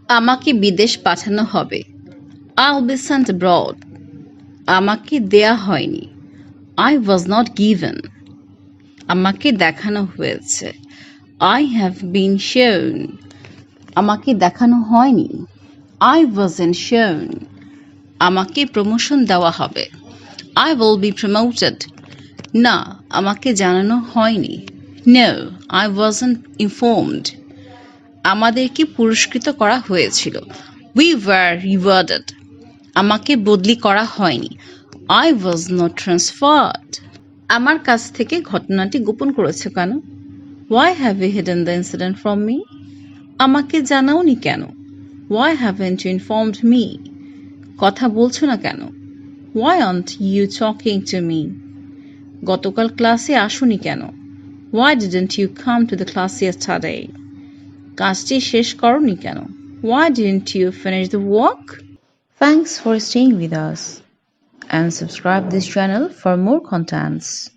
আমাকে বিদেশ পাঠানো হবে। I'll be sent abroad. আমাকে দেয়া হয়নি। I was not given. আমাকে দেখানো হয়েছে। I have been shown. আমাকে দেখানো হয়নি। I wasn't shown. আমাকে প্রমোশন দেওয়া হবে। I will be promoted. না, আমাকে জানানো হয়নি। No, I wasn't informed. আমাদেরকে পুরস্কৃত করা হয়েছিল। We were rewarded. আমাকে বদলি করা হয়নি। I was not transferred. আমার কাছ থেকে ঘটনাটি গোপন করেছো কেন? Why have you hidden the incident from me? আমাকে জানাওনি কেন? Why haven't you informed me? কথা বলছো না কেন? Why aren't you talking to me? গতকাল ক্লাসে আসোনি কেন? Why didn't you come to the class yesterday? কাজটি শেষ করোনি কেন? Why didn't you finish the work? Thanks for staying with us and subscribe this channel for more contents.